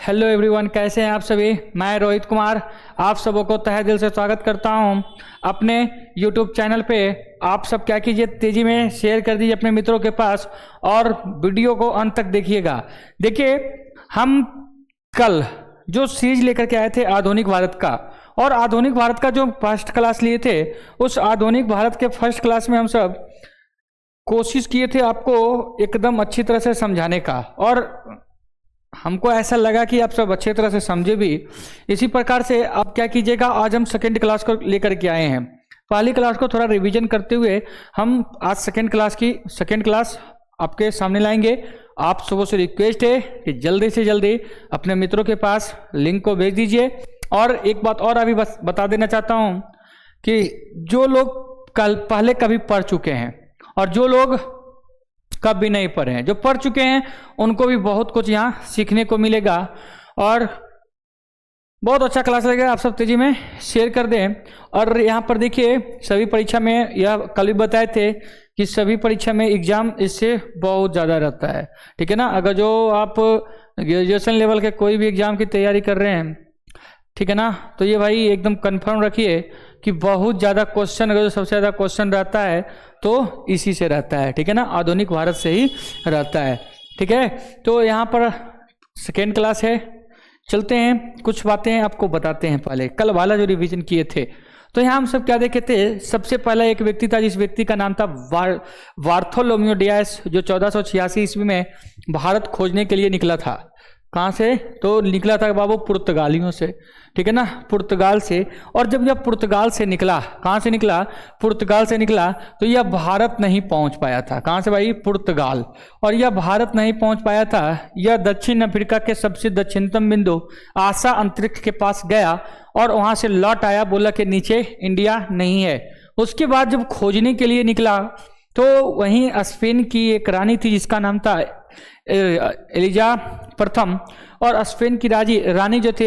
Hello everyone, कैसे हैं आप सभी। मैं रोहित कुमार आप सबों को तहे दिल से स्वागत करता हूं अपने यूट्यूब चैनल पे। आप सब क्या कीजिए, तेजी में शेयर कर दीजिए अपने मित्रों के पास और वीडियो को अंत तक देखिएगा। देखिए, हम कल जो सीरीज लेकर के आए थे आधुनिक भारत का, और आधुनिक भारत का जो फर्स्ट क्लास लिए थे, उस आधुनिक भारत के फर्स्ट क्लास में हम सब कोशिश किए थे आपको एकदम अच्छी तरह से समझाने का, और हमको ऐसा लगा कि आप सब अच्छी तरह से समझे भी। इसी प्रकार से आप क्या कीजिएगा, आज हम सेकेंड क्लास को लेकर के आए हैं। पहली क्लास को थोड़ा रिवीजन करते हुए हम आज सेकेंड क्लास आपके सामने लाएंगे। आप सबों से रिक्वेस्ट है कि जल्दी से जल्दी अपने मित्रों के पास लिंक को भेज दीजिए। और एक बात और अभी बस बता देना चाहता हूँ कि जो लोग कल पहले कभी पढ़ चुके हैं और जो लोग कभी नहीं पढ़े हैं, जो पढ़ चुके हैं उनको भी बहुत कुछ यहाँ सीखने को मिलेगा और बहुत अच्छा क्लास लगेगा। आप सब तेजी में शेयर कर दें। और यहाँ पर देखिए, सभी परीक्षा में यह कल भी बताए थे कि सभी परीक्षा में एग्जाम इससे बहुत ज़्यादा रहता है, ठीक है ना। अगर जो आप ग्रेजुएशन लेवल के कोई भी एग्जाम की तैयारी कर रहे हैं, ठीक है ना, तो ये भाई एकदम कंफर्म रखिए कि बहुत ज़्यादा क्वेश्चन, अगर जो सबसे ज़्यादा क्वेश्चन रहता है तो इसी से रहता है, ठीक है ना, आधुनिक भारत से ही रहता है, ठीक है। तो यहाँ पर सेकेंड क्लास है, चलते हैं कुछ बातें आपको बताते हैं। पहले कल वाला जो रिवीजन किए थे, तो यहाँ हम सब क्या देखे थे। सबसे पहला एक व्यक्ति था, जिस व्यक्ति का नाम था बार्थोलोम्यू डियास, जो 1486 ईस्वी में भारत खोजने के लिए निकला था। कहाँ से? तो निकला था बाबू पुर्तगालियों से, ठीक है ना, पुर्तगाल से। और जब यह पुर्तगाल से निकला, कहाँ से निकला? पुर्तगाल से निकला, तो यह भारत नहीं पहुंच पाया था। कहाँ से भाई? पुर्तगाल। और यह भारत नहीं पहुंच पाया था, यह दक्षिण अफ्रीका के सबसे दक्षिणतम बिंदु आशा अंतरिक्ष के पास गया और वहां से लौट आया, बोला कि नीचे इंडिया नहीं है। उसके बाद जब खोजने के लिए निकला तो वहीं स्पेन की एक रानी थी जिसका नाम था एलिजा प्रथम, और स्पेन की रानी जो थे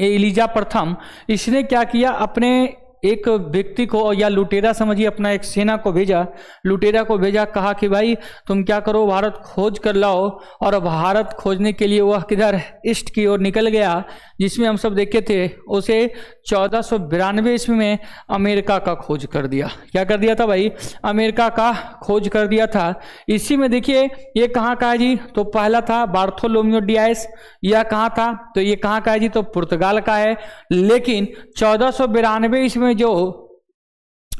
एलिजा प्रथम, इसने क्या किया, अपने एक व्यक्ति को या लुटेरा समझिए, अपना एक सेना को भेजा, लुटेरा को भेजा, कहा कि भाई तुम क्या करो, भारत खोज कर लाओ। और भारत खोजने के लिए वह किधर? ईस्ट की ओर निकल गया, जिसमें हम सब देखे थे उसे 1492 ईस्वी में अमेरिका का खोज कर दिया। क्या कर दिया था भाई? अमेरिका का खोज कर दिया था। इसी में देखिए ये कहाँ का है जी? तो पहला था बार्थोलोम्यू डियास, यह कहाँ था? तो ये कहाँ का है जी? तो पुर्तगाल का है। लेकिन 1492 ईस्वी में जो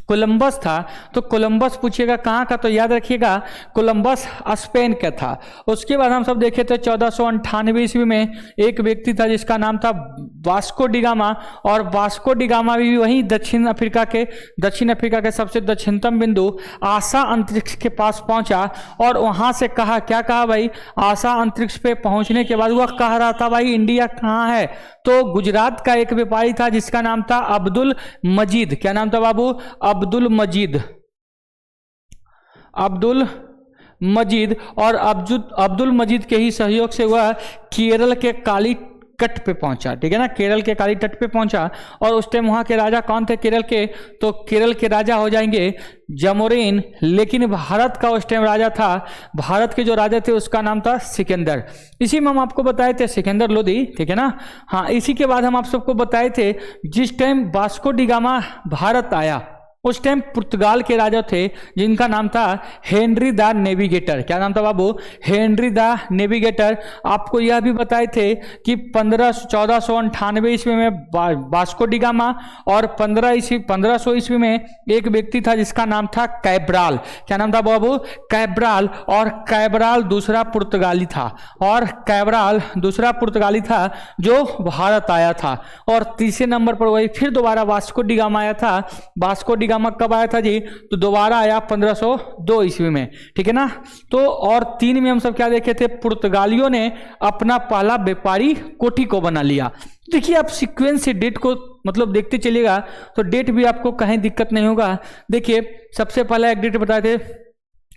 कोलंबस था, तो कोलंबस पूछिएगा कहाँ का, तो याद रखिएगा कोलंबस स्पेन का था। उसके बाद हम सब देखे थे 1498 ईस्वी में एक व्यक्ति था जिसका नाम था वास्को डिगामा, और वास्को डिगामा भी वहीं दक्षिण अफ्रीका के सबसे दक्षिणतम बिंदु आशा अंतरिक्ष के पास पहुंचा और वहां से कहा, क्या कहा भाई? आशा अंतरिक्ष पे पहुंचने के बाद वह कह रहा था भाई इंडिया कहाँ है? तो गुजरात का एक व्यापारी था जिसका नाम था अब्दुल मजीद। क्या नाम था बाबू? अब्दुल मजीद। और अब्दुल मजीद के ही सहयोग से वह केरल के काली तट पे पहुंचा, ठीक है ना, केरल के काली तट पे पहुंचा। और उस टाइम वहां के राजा कौन थे केरल के? तो केरल के राजा हो जाएंगे जमोरिन। लेकिन भारत का उस टाइम राजा था, भारत के जो राजा थे उसका नाम था सिकंदर। इसी में हम आपको बताए थे सिकंदर लोदी, ठीक है ना। हाँ, इसी के बाद हम आप सबको बताए थे जिस टाइम वास्को डिगामा भारत आया, उस टाइम पुर्तगाल के राजा थे जिनका नाम था हेनरी द नेविगेटर। क्या नाम था बाबू? Henry the navigator. आपको यह भी बताए थे कि 1498 ईस्वी में वास्को डिगामा और 1500 ईस्वी में एक व्यक्ति था जिसका नाम था कैब्राल। क्या नाम था बाबू? कैब्राल। और कैब्राल दूसरा पुर्तगाली था, और कैब्राल दूसरा पुर्तगाली था जो भारत आया था। और तीसरे नंबर पर वही फिर दोबारा वास्को डिगामा आया था। वास्को डिगामा कब आया था जी? तो दोबारा आया 1502 ईस्वी में, ठीक है ना। तो और 3 में हम सब क्या देखे थे? पुर्तगालियों ने अपना पहला व्यापारी कोठी को बना लिया। देखिए आप सीक्वेंस से डेट को मतलब देखते चलिएगा तो डेट भी आपको कहीं दिक्कत नहीं होगा। देखिए सबसे पहला एक डेट बताए थे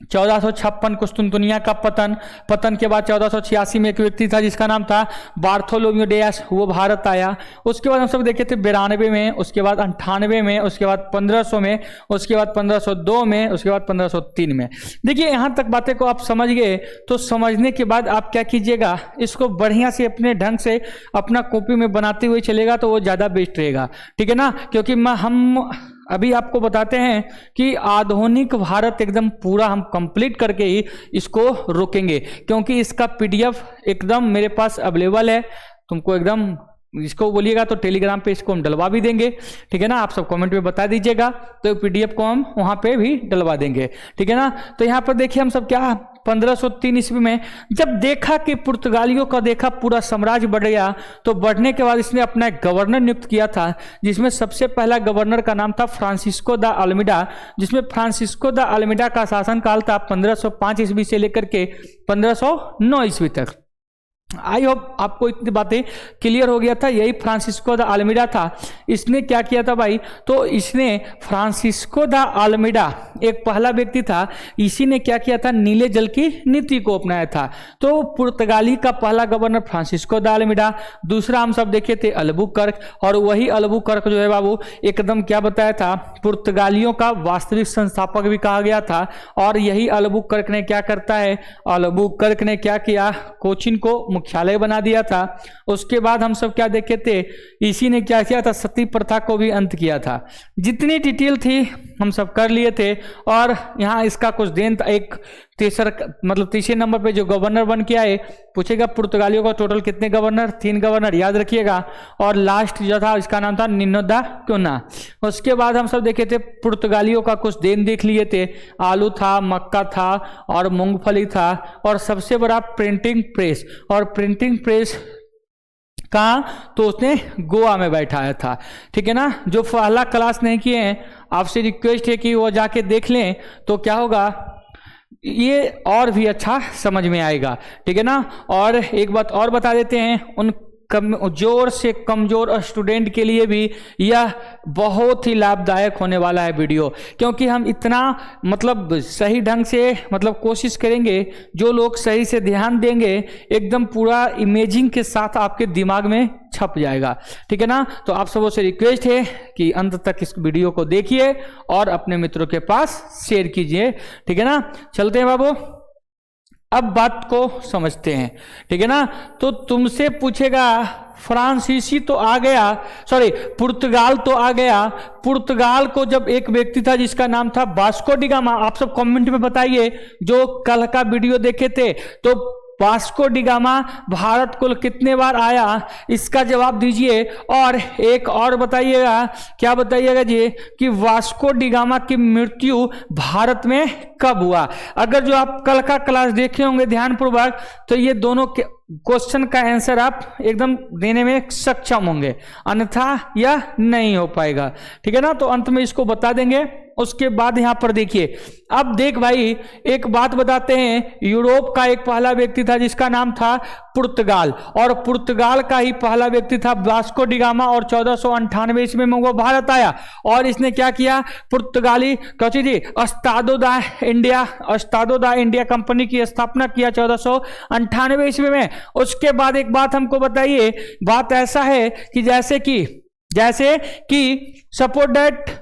1456 कुस्तुनतुनिया का पतन के बाद 1486 में एक व्यक्ति था जिसका नाम था बार्थोलोम्यू डियास, वो भारत आया। उसके बाद हम सब देखे थे 92 में, उसके बाद 98 में, उसके बाद 1500 में, उसके बाद 1502 में, उसके बाद 1503 में। देखिए यहाँ तक बातें को आप समझ गए, तो समझने के बाद आप क्या कीजिएगा, इसको बढ़िया से अपने ढंग से अपना कॉपी में बनाते हुए चलेगा तो वो ज़्यादा बेस्ट रहेगा, ठीक है ना। क्योंकि हम अभी आपको बताते हैं कि आधुनिक भारत एकदम पूरा हम कंप्लीट करके ही इसको रोकेंगे, क्योंकि इसका पीडीएफ एकदम मेरे पास अवेलेबल है। तुमको एकदम इसको बोलिएगा तो टेलीग्राम पे इसको हम डलवा भी देंगे, ठीक है ना। आप सब कमेंट में बता दीजिएगा तो पीडीएफ को हम वहां पे भी डलवा देंगे, ठीक है ना। तो यहाँ पर देखिए हम सब क्या 1503 ईस्वी में जब देखा कि पुर्तगालियों का देखा पूरा साम्राज्य बढ़ गया, तो बढ़ने के बाद इसने अपना एक गवर्नर नियुक्त किया था, जिसमें सबसे पहला गवर्नर का नाम था फ्रांसिस्को द अल्मीडा, जिसमें फ्रांसिस्को द अल्मीडा का शासनकाल था 1505 ईस्वी से लेकर के 1509 ईस्वी तक। आई होप आपको इतनी बातें क्लियर हो गया था। यही फ्रांसिस्को द अल्मीडा था। इसने क्या किया था भाई, तो इसने फ्रांसिस्को द अल्मीडा एक पहला व्यक्ति था, इसी ने क्या किया था, नीले जल की नीति को अपनाया था। तो पुर्तगाली का पहला गवर्नर फ्रांसिस्को द अल्मीडा, दूसरा हम सब देखे थे अल्बुकर्क, और वही अल्बुकर्क जो है बाबू एकदम क्या बताया था, पुर्तगालियों का वास्तविक संस्थापक भी कहा गया था। और यही अल्बुकर्क ने क्या करता है, अल्बुकर्क ने क्या किया, कोचिन को मुख्यालय बना दिया था। उसके बाद हम सब क्या देखे थे, इसी ने क्या किया था, सती प्रथा को भी अंत किया था। जितनी डिटेल थी हम सब कर लिए थे। और यहाँ इसका कुछ देन था, एक तीसरे नंबर पे जो गवर्नर बन के आए, पूछेगा पुर्तगालियों का टोटल कितने गवर्नर, 3 गवर्नर याद रखिएगा। और लास्ट जो था इसका नाम था निनो दा क्योना। उसके बाद हम सब देखे थे पुर्तगालियों का कुछ देन देख लिए थे, आलू था, मक्का था और मूंगफली था, और सबसे बड़ा प्रिंटिंग प्रेस। और प्रिंटिंग प्रेस कहाँ, तो उसने गोवा में बैठाया था, ठीक है ना। जो पहला क्लास नहीं किए हैं, आपसे रिक्वेस्ट है कि वो जाके देख लें, तो क्या होगा, ये और भी अच्छा समझ में आएगा, ठीक है ना। और एक बात और बता देते हैं, उन कमजोर से कमजोर स्टूडेंट के लिए भी यह बहुत ही लाभदायक होने वाला है वीडियो, क्योंकि हम इतना मतलब सही ढंग से मतलब कोशिश करेंगे, जो लोग सही से ध्यान देंगे एकदम पूरा इमेजिंग के साथ आपके दिमाग में छप जाएगा, ठीक है ना। तो आप सबों से रिक्वेस्ट है कि अंत तक इस वीडियो को देखिए और अपने मित्रों के पास शेयर कीजिए, ठीक है ना। चलते हैं बाबू, अब बात को समझते हैं, ठीक है ना। तो तुमसे पूछेगा फ्रांसीसी तो आ गया, सॉरी पुर्तगाल तो आ गया। पुर्तगाल को जब एक व्यक्ति था जिसका नाम था वास्को डी गामा, आप सब कमेंट में बताइए जो कल का वीडियो देखे थे, तो वास्को डी गामा भारत को कितने बार आया, इसका जवाब दीजिए। और एक और बताइएगा, क्या बताइएगा जी, कि वास्को डी गामा की मृत्यु भारत में कब हुआ। अगर जो आप कल का क्लास देखे होंगे ध्यानपूर्वक, तो ये दोनों क्वेश्चन का आंसर आप एकदम देने में सक्षम होंगे, अन्यथा यह नहीं हो पाएगा, ठीक है ना। तो अंत में इसको बता देंगे। उसके बाद यहां पर देखिए, अब देख भाई एक बात बताते हैं, यूरोप का एक पहला व्यक्ति था जिसका नाम था पुर्तगाल, और पुर्तगाल का ही पहला व्यक्ति था वास्को डी गामा, और 1498 ईस्वी में वो भारत आया। और इसने क्या किया, पुर्तगाली कौची जी अस्तादो दा इंडिया कंपनी की स्थापना किया 1498 ईस्वी में। उसके बाद एक बात हमको बताइए, बात ऐसा है कि जैसे कि सपोज दैट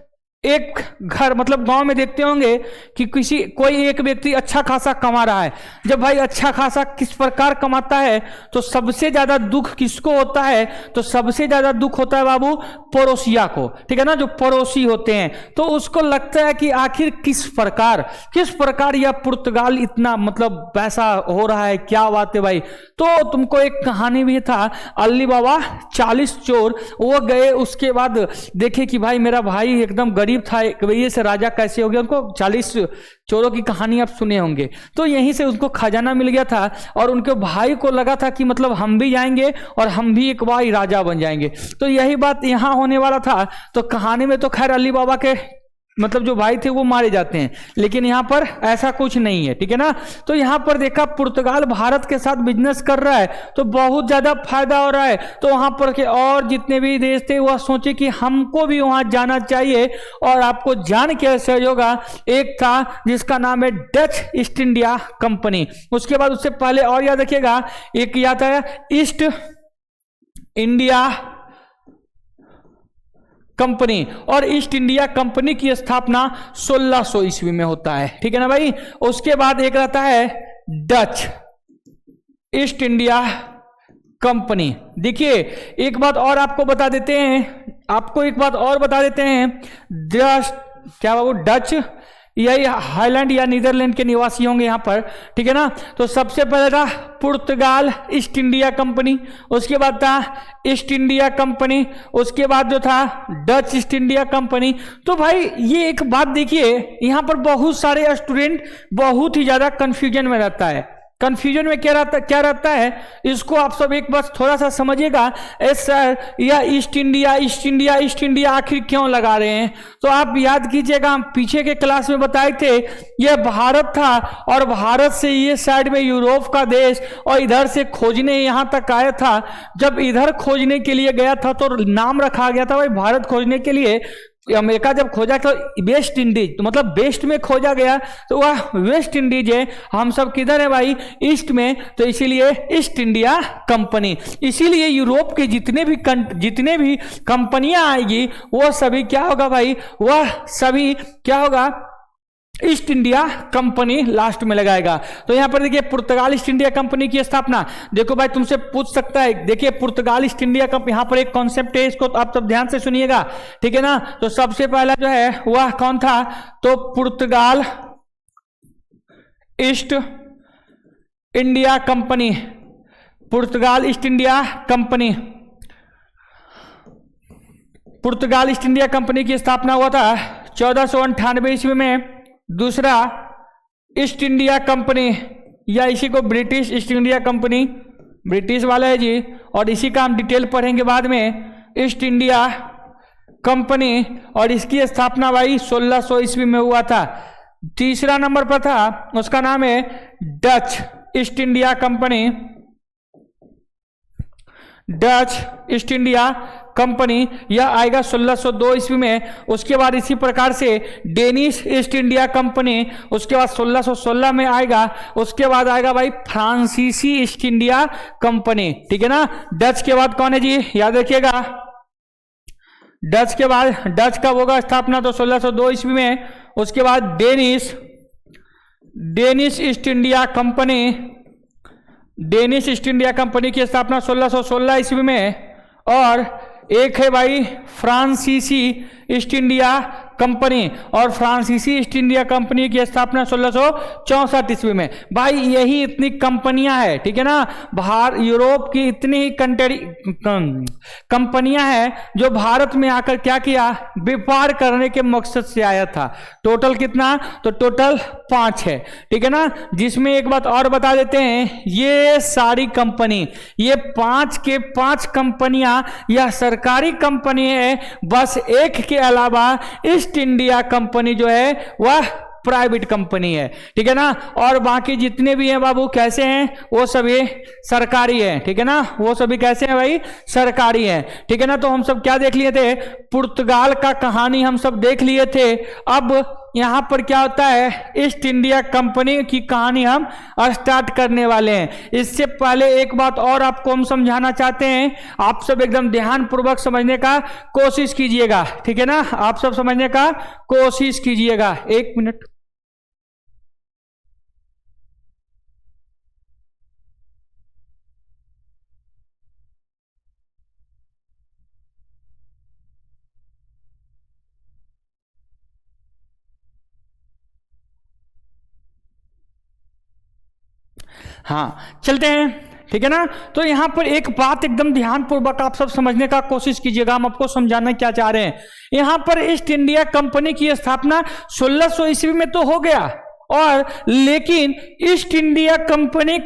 एक घर मतलब गांव में देखते होंगे कि कोई एक व्यक्ति अच्छा खासा कमा रहा है। जब भाई अच्छा खासा किस प्रकार कमाता है, तो सबसे ज्यादा दुख किसको होता है, तो सबसे ज्यादा दुख होता है बाबू पड़ोसिया को, ठीक है ना, जो पड़ोसी होते हैं। तो उसको लगता है कि आखिर किस प्रकार यह पुर्तगाल इतना मतलब पैसा हो रहा है, क्या बात है भाई। तो तुमको एक कहानी भी था, अली बाबा 40 चोर, वो गए, उसके बाद देखे कि भाई मेरा भाई एकदम गरीब था, एक वजह से राजा कैसे हो गया। उनको 40 चोरों की कहानी आप सुने होंगे। तो यहीं से उनको खजाना मिल गया था, और उनके भाई को लगा था कि मतलब हम भी जाएंगे और हम भी एक बार राजा बन जाएंगे। तो यही बात यहां होने वाला था। तो कहानी में तो खैर अली बाबा के मतलब जो भाई थे वो मारे जाते हैं, लेकिन यहाँ पर ऐसा कुछ नहीं है, ठीक है ना। तो यहाँ पर देखा पुर्तगाल भारत के साथ बिजनेस कर रहा है तो बहुत ज्यादा फायदा हो रहा है, तो वहां पर के और जितने भी देश थे वह सोचे कि हमको भी वहां जाना चाहिए, और आपको जान के सहयोग होगा। एक था जिसका नाम है डच ईस्ट इंडिया कंपनी, उसके बाद उससे पहले और याद रखिएगा एक याद है ईस्ट इंडिया कंपनी, और ईस्ट इंडिया कंपनी की स्थापना 1600 ईस्वी में होता है, ठीक है ना भाई। उसके बाद एक रहता है डच ईस्ट इंडिया कंपनी। देखिए एक बात और आपको बता देते हैं, क्या बाबू, डच यही हाईलैंड या नीदरलैंड के निवासी होंगे यहाँ पर, ठीक है ना। तो सबसे पहले था पुर्तगाल ईस्ट इंडिया कंपनी, उसके बाद था ईस्ट इंडिया कंपनी, उसके बाद जो था डच ईस्ट इंडिया कंपनी। तो भाई ये एक बात देखिए, यहाँ पर बहुत सारे स्टूडेंट बहुत ही ज्यादा कंफ्यूजन में रहता है। कंफ्यूजन में क्या रहता है, इसको आप सब एक बार थोड़ा सा समझिएगा। सर या ईस्ट इंडिया आखिर क्यों लगा रहे हैं? तो आप याद कीजिएगा, हम पीछे के क्लास में बताए थे यह भारत था, और भारत से ये साइड में यूरोप का देश, और इधर से खोजने यहाँ तक आया था। जब इधर खोजने के लिए गया था तो नाम रखा गया था भाई भारत खोजने के लिए। अमेरिका जब खोजा तो वेस्ट इंडीज, तो मतलब वेस्ट में खोजा गया, तो वह वेस्ट इंडीज है। हम सब किधर है भाई? ईस्ट में, तो इसीलिए ईस्ट इंडिया कंपनी। इसीलिए यूरोप के जितने भी कंपनियां आएगी वो सभी क्या होगा भाई, वह सभी क्या होगा, ईस्ट इंडिया कंपनी लास्ट में लगाएगा। तो यहां पर देखिए पुर्तगाल ईस्ट इंडिया कंपनी की स्थापना, देखो भाई तुमसे पूछ सकता है, देखिए पुर्तगाल ईस्ट इंडिया कंपनी, यहां पर एक कॉन्सेप्ट है, इसको तो आप सब ध्यान से सुनिएगा, ठीक है ना। तो सबसे पहला जो है वह कौन था, तो पुर्तगाल ईस्ट इंडिया कंपनी, पुर्तगाल ईस्ट इंडिया कंपनी, पुर्तगाल ईस्ट इंडिया कंपनी की स्थापना हुआ था 1498 ईस्वी में। दूसरा ईस्ट इंडिया कंपनी, या इसी को British east India company, British वाला है जी, और इसी का हम डिटेल पढ़ेंगे बाद में, ईस्ट इंडिया कंपनी, और इसकी स्थापना भाई 1600 ईस्वी में हुआ था। तीसरा नंबर पर था, उसका नाम है Dutch east India company, Dutch east India company, यह आएगा 1602 ईस्वी में। उसके बाद इसी प्रकार से डेनिश ईस्ट इंडिया कंपनी, उसके बाद 1616 में आएगा। उसके बाद आएगा भाई फ्रांसीसी ईस्ट इंडिया कंपनी, ठीक है ना। डच के बाद कौन है जी, याद रखिएगा, डच के बाद डच का होगा स्थापना तो 1602 ईस्वी में। उसके बाद Danish east India company, Danish east India company की स्थापना 1616 ईस्वी में। और एक है भाई फ्रांसीसी ईस्ट इंडिया कंपनी, और फ्रांसीसी ईस्ट इंडिया कंपनी की स्थापना 1664 ईस्वी में। भाई यही इतनी कंपनियां हैं, ठीक है ना। यूरोप की इतनी ही कंपनियां हैं जो भारत में आकर क्या किया, व्यापार करने के मकसद से आया था। टोटल कितना, तो टोटल 5 है, ठीक है ना। जिसमें एक बात और बता देते हैं, ये सारी कंपनी, ये 5 के 5 कंपनियां यह सरकारी कंपनी है, बस एक के अलावा ईस्ट इंडिया कंपनी जो है वह प्राइवेट कंपनी है, ठीक है ना। और बाकी जितने भी हैं बाबू कैसे हैं, वो सभी सरकारी है, ठीक है ना। वो सभी कैसे हैं भाई, सरकारी है, ठीक है ना। तो हम सब क्या देख लिए थे, पुर्तगाल का कहानी हम सब देख लिए थे। अब यहां पर क्या होता है, ईस्ट इंडिया कंपनी की कहानी हम स्टार्ट करने वाले हैं। इससे पहले एक बात और आपको हम समझाना चाहते हैं, आप सब एकदम ध्यान पूर्वक समझने का कोशिश कीजिएगा, ठीक है ना। आप सब समझने का कोशिश कीजिएगा। 1 मिनट, हाँ चलते हैं, ठीक है ना। तो यहां पर एक बात एकदम ध्यानपूर्वक आप सब समझने का कोशिश कीजिएगा, हम आपको समझाना क्या चाह रहे हैं। यहां पर ईस्ट इंडिया कंपनी की स्थापना 1600 ईस्वी में तो हो गया, और लेकिन ईस्ट इंडिया कंपनी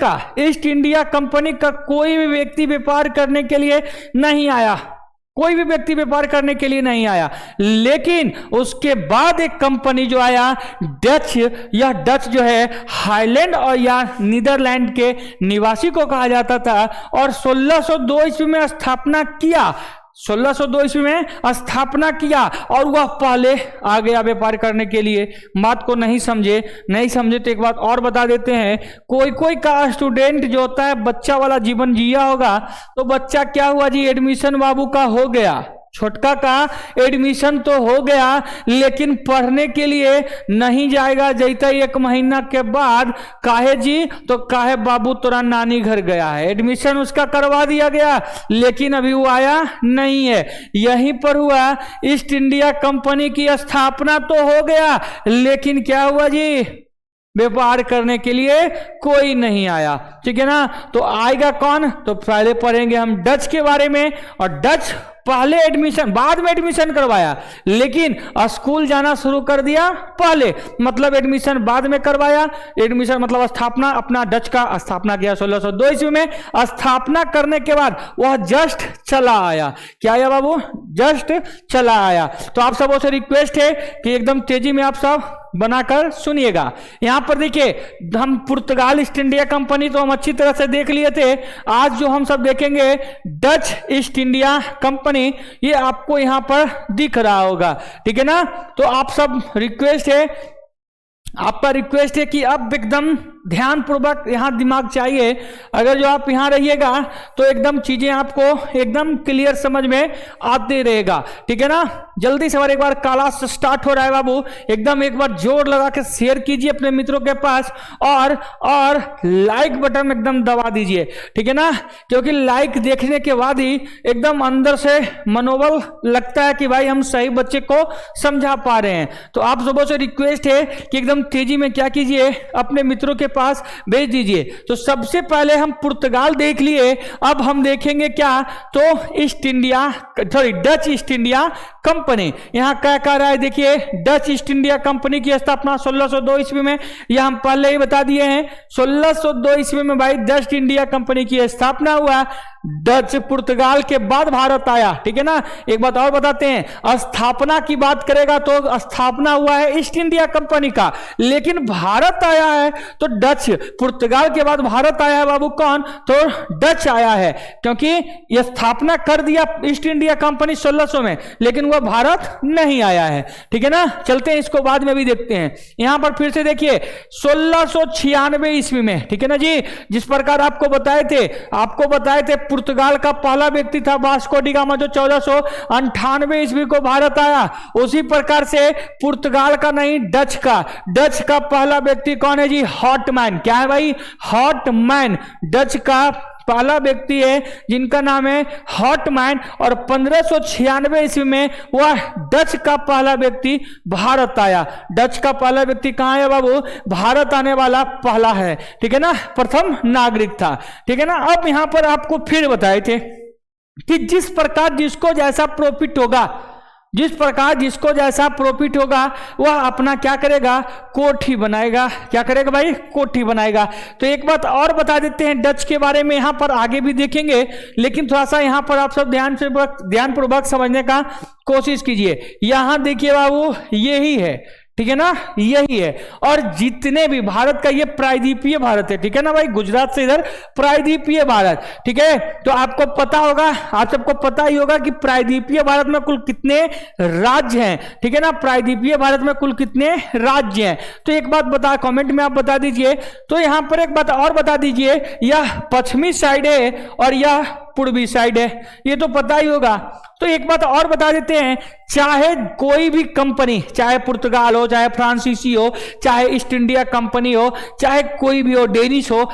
का कोई भी व्यक्ति व्यापार करने के लिए नहीं आया, कोई भी व्यक्ति व्यापार करने के लिए नहीं आया। लेकिन उसके बाद एक कंपनी जो आया डच, यह डच जो है हाईलैंड और या नीदरलैंड के निवासी को कहा जाता था और 1602 ईस्वी में स्थापना किया। 1602 ईस्वी में स्थापना किया और वह पहले आ गया व्यापार करने के लिए। बात को नहीं समझे तो एक बात और बता देते हैं, कोई का स्टूडेंट जो होता है बच्चा वाला जीवन जिया होगा, तो बच्चा क्या हुआ जी, एडमिशन बाबू का हो गया, छोटका का एडमिशन तो हो गया, लेकिन पढ़ने के लिए नहीं जाएगा। जैसे 1 महीना के बाद काहे जी, तो काहे बाबू तोरा नानी घर गया है, एडमिशन उसका करवा दिया गया, लेकिन अभी वो आया नहीं है। यहीं पर हुआ ईस्ट इंडिया कंपनी की स्थापना तो हो गया, लेकिन क्या हुआ जी, व्यापार करने के लिए कोई नहीं आया। ठीक है ना, तो आएगा कौन, तो पहले पढ़ेंगे हम डच के बारे में। और डच पहले एडमिशन, बाद में एडमिशन करवाया, लेकिन स्कूल जाना शुरू कर दिया पहले, मतलब एडमिशन बाद में करवाया। एडमिशन मतलब स्थापना, अपना डच का स्थापना किया 1602 ईस्वी में। स्थापना करने के बाद वह जस्ट चला आया। क्या आया बाबू, जस्ट चला आया। तो आप सबों से रिक्वेस्ट है कि एकदम तेजी में आप सब बनाकर सुनिएगा। यहां पर देखिए, हम पुर्तगाल ईस्ट इंडिया कंपनी तो हम अच्छी तरह से देख लिए थे। आज जो हम सब देखेंगे डच ईस्ट इंडिया कंपनी, ये आपको यहां पर दिख रहा होगा। ठीक है ना, तो आप सब रिक्वेस्ट है, आपका रिक्वेस्ट है कि अब एकदम ध्यान पूर्वक यहां दिमाग चाहिए। अगर जो आप यहां रहिएगा तो एकदम चीजें आपको एकदम क्लियर समझ में आते रहेगा। ठीक है ना, जल्दी से एक बार क्लास स्टार्ट हो रहा है बाबू, एकदम एक बार जोर लगा के शेयर कीजिए अपने मित्रों के पास और लाइक बटन एकदम दबा दीजिए। ठीक है ना, क्योंकि लाइक देखने के बाद ही एकदम अंदर से मनोबल लगता है कि भाई हम सही बच्चे को समझा पा रहे हैं। तो आप सबों से रिक्वेस्ट है कि एकदम तेजी में क्या कीजिए, अपने मित्रों के पास भेज दीजिए। तो सबसे पहले हम पुर्तगाल देख लिए, अब हम देखेंगे क्या, तो east India, sorry Dutch east India company. यहां क्या कह रहा है, देखिए डच ईस्ट इंडिया कंपनी की स्थापना 1602 ईस्वी में, यह हम पहले ही बता दिए हैं। 1602 ईस्वी में भाई डच इंडिया कंपनी की स्थापना हुआ। डच पुर्तगाल के बाद भारत आया। ठीक है ना, एक बात और बताते हैं, स्थापना की बात करेगा तो स्थापना हुआ है ईस्ट इंडिया कंपनी का, लेकिन भारत आया है तो डच, पुर्तगाल के बाद भारत आया है बाबू, कौन, तो डच आया है, क्योंकि यह स्थापना कर दिया ईस्ट इंडिया कंपनी 1600 में, लेकिन वह भारत नहीं आया है। ठीक है ना, चलते हैं इसको बाद में भी देखते हैं। यहां पर फिर से देखिए 1696 ईस्वी में, ठीक है ना जी, जिस प्रकार आपको बताए थे पुर्तगाल का पहला व्यक्ति था वास्को डी गामा, जो 1498 ईस्वी को भारत आया। उसी प्रकार से पुर्तगाल का नहीं, डच का पहला व्यक्ति कौन है जी, हॉटमैन। क्या है भाई, हॉटमैन डच का पहला व्यक्ति है जिनका नाम है हॉटमैन, और 1596 ईस्वी में वह डच का पहला व्यक्ति भारत आया। डच का पहला व्यक्ति कहां है बाबू, भारत आने वाला पहला है। ठीक है ना, प्रथम नागरिक था। ठीक है ना, अब यहां पर आपको फिर बताए थे कि जिस प्रकार जिसको जैसा प्रॉफिट होगा वह अपना क्या करेगा, कोठी बनाएगा। क्या करेगा भाई, कोठी बनाएगा। तो एक बात और बता देते हैं डच के बारे में, यहां पर आगे भी देखेंगे, लेकिन थोड़ा सा यहां पर आप सब ध्यानपूर्वक समझने का कोशिश कीजिए। यहां देखिए बाबू, यही है, ठीक है ना, यही है। और जितने भी भारत का ये प्रायद्वीपीय भारत है, ठीक है ना भाई, गुजरात से इधर प्रायद्वीपीय भारत। ठीक है, तो आपको पता होगा, आप सबको पता ही होगा कि प्रायद्वीपीय भारत में कुल कितने राज्य हैं। ठीक है ना, प्रायद्वीपीय भारत में कुल कितने राज्य हैं, तो एक बात कमेंट में आप बता दीजिए। तो यहां पर एक बात और बता दीजिए, यह पश्चिमी साइड है और यह पूर्वी साइड है, ये तो पता ही होगा। तो एक बात और बता देते हैं, चाहे कोई भी कंपनी, चाहे पुर्तगाल हो, चाहे फ्रांसीसी हो, चाहे ईस्ट इंडिया कंपनी हो, चाहे कोई भी हो, डेनिश हो,